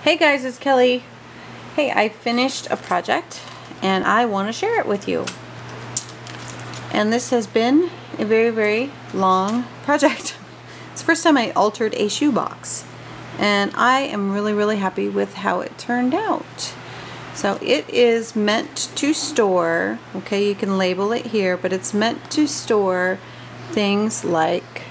Hey guys, it's Kelly. Hey, I finished a project and I want to share it with you. And this has been a very, very long project. It's the first time I altered a shoebox. And I am really, really happy with how it turned out. So it is meant to store, okay, you can label it here, but it's meant to store things like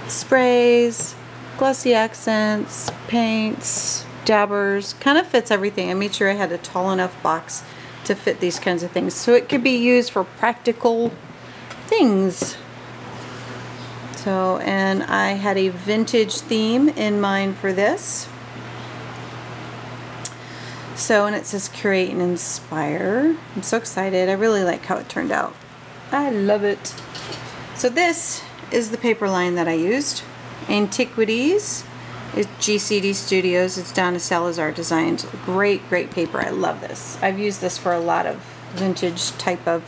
sprays, glossy accents, paints, dabbers. Kind of fits everything. I made sure I had a tall enough box to fit these kinds of things, so it could be used for practical things. So, and I had a vintage theme in mind for this. So, and it says curate and inspire. I'm so excited. I really like how it turned out. I love it. So this is the paper line that I used. Antiquities. It's GCD Studios. It's Donna Salazar Designs. Great, great paper. I love this. I've used this for a lot of vintage type of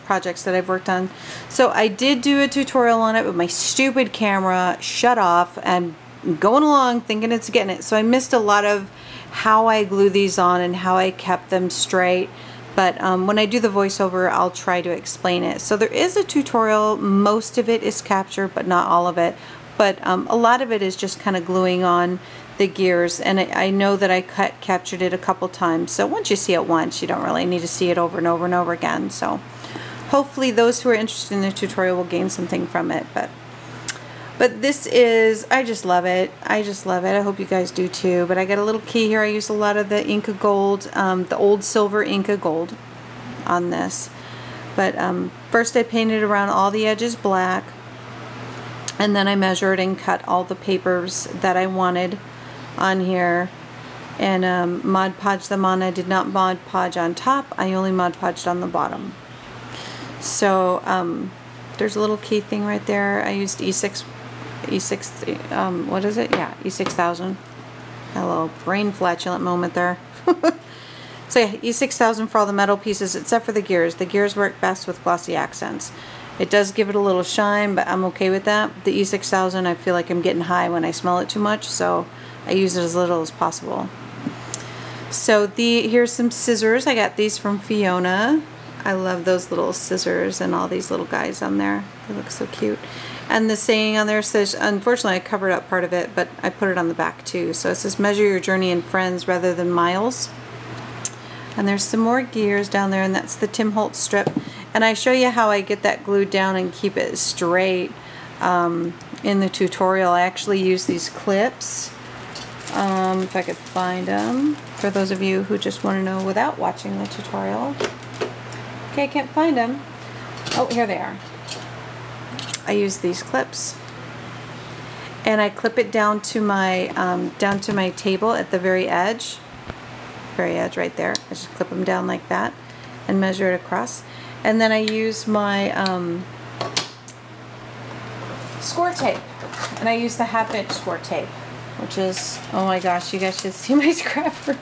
projects that I've worked on. So I did do a tutorial on it, but my stupid camera shut off and going along thinking it's getting it. So I missed a lot of how I glue these on and how I kept them straight. But when I do the voiceover, I'll try to explain it. So there is a tutorial. Most of it is captured, but not all of it. But a lot of it is just kind of gluing on the gears. And I know that I captured it a couple times. So once you see it once, you don't really need to see it over and over and over again. So hopefully those who are interested in the tutorial will gain something from it. But this is, I just love it. I just love it. I hope you guys do too. But I got a little key here. I used a lot of the Inca Gold, the old silver Inca Gold on this. But first I painted around all the edges black. And then I measured and cut all the papers that I wanted on here. And Mod Podged them on. I did not Mod Podge on top. I only Mod Podged on the bottom. So there's a little key thing right there. I used E6, what is it? Yeah, E6000. Hello, brain flatulent moment there. So yeah, E6000 for all the metal pieces except for the gears. The gears work best with glossy accents. It does give it a little shine, but I'm okay with that. The E6000, I feel like I'm getting high when I smell it too much, so I use it as little as possible. So here's some scissors. I got these from Fiona. I love those little scissors and all these little guys on there. They look so cute. And the saying on there says, unfortunately I covered up part of it, but I put it on the back too. So it says, measure your journey in friends rather than miles. And there's some more gears down there, and that's the Tim Holtz strip. And I show you how I get that glued down and keep it straight in the tutorial. I actually use these clips, if I could find them, for those of you who just want to know without watching the tutorial. Okay, I can't find them. Oh, here they are. I use these clips, and I clip it down to my table at the very edge right there. I just clip them down like that and measure it across. And then I use my score tape, and I use the 1/2" score tape, which is, oh my gosh, you guys should see my scrapper.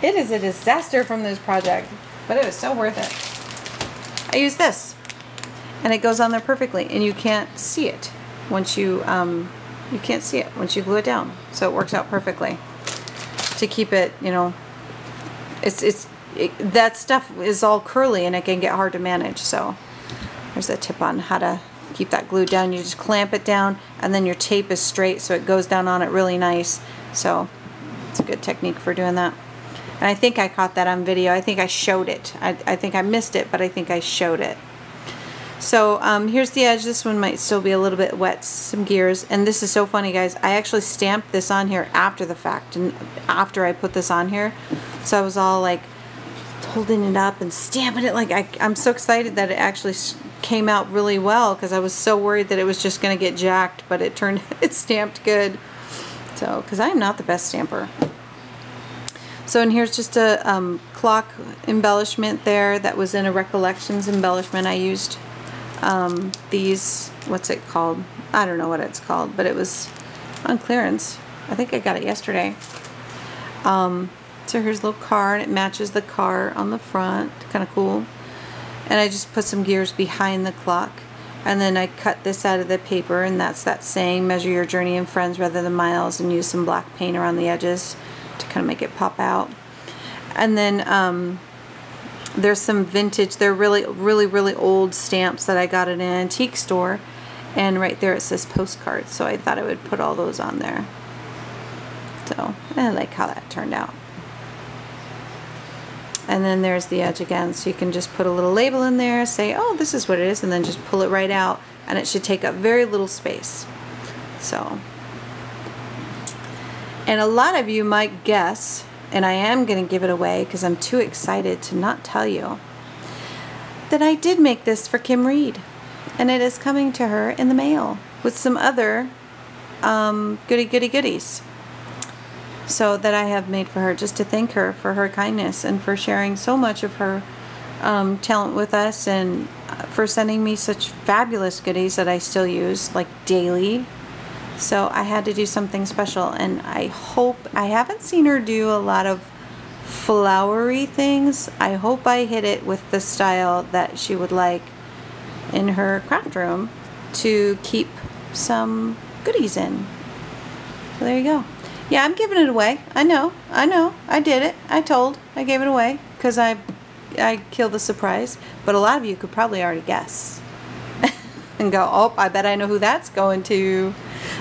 It is a disaster from this project, but it was so worth it. I use this, and it goes on there perfectly, and you can't see it once you can't see it once you glue it down. So it works out perfectly to keep it, you know, that stuff is all curly and it can get hard to manage. So there's a tip on how to keep that glued down. You just clamp it down, and then your tape is straight, so it goes down on it really nice. So it's a good technique for doing that. And I think I caught that on video. I think I showed it. I think I missed it, but I think I showed it. So here's the edge. This one might still be a little bit wet, some gears. And this is so funny, guys. I actually stamped this on here after the fact, and after I put this on here. So I was all like holding it up and stamping it. Like I'm so excited that it actually came out really well, because I was so worried that it was just going to get jacked, but it stamped good. So, because I'm not the best stamper. So, and here's just a clock embellishment there that was in a Recollections embellishment. I used these, what's it called? I don't know what it's called, but it was on clearance. I think I got it yesterday. So here's a little car, and it matches the car on the front. Kind of cool. And I just put some gears behind the clock. And then I cut this out of the paper, and that's that saying, measure your journey in friends rather than miles, and use some black paint around the edges to kind of make it pop out. And then there's some vintage, they're really old stamps that I got at an antique store, and right there it says postcards, so I thought I would put all those on there. So I like how that turned out. And then there's the edge again, so you can just put a little label in there, say, oh, this is what it is, and then just pull it right out, and it should take up very little space. So, and a lot of you might guess, and I am going to give it away because I'm too excited to not tell you, that I did make this for Kim Reed, and it is coming to her in the mail with some other goodies. So that I have made for her, just to thank her for her kindness and for sharing so much of her talent with us, and for sending me such fabulous goodies that I still use like daily. So I had to do something special, and I hope, I haven't seen her do a lot of flowery things. I hope I hit it with the style that she would like in her craft room to keep some goodies in. So there you go. Yeah, I'm giving it away. I know, I did it. I gave it away because I killed the surprise. But a lot of you could probably already guess and go, oh, I bet I know who that's going to.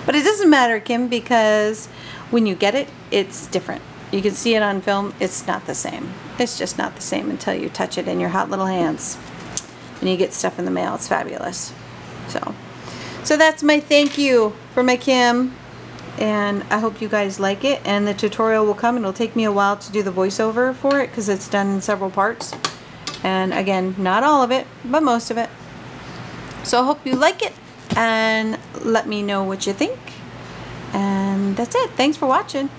But it doesn't matter, Kim, because when you get it, it's different. You can see it on film. It's not the same. It's just not the same until you touch it in your hot little hands and you get stuff in the mail. It's fabulous. So that's my thank you for my Kim. And I hope you guys like it, and the tutorial will come. It'll take me a while to do the voiceover for it because it's done in several parts, and again, not all of it, but most of it. So I hope you like it, and let me know what you think, and that's it. Thanks for watching.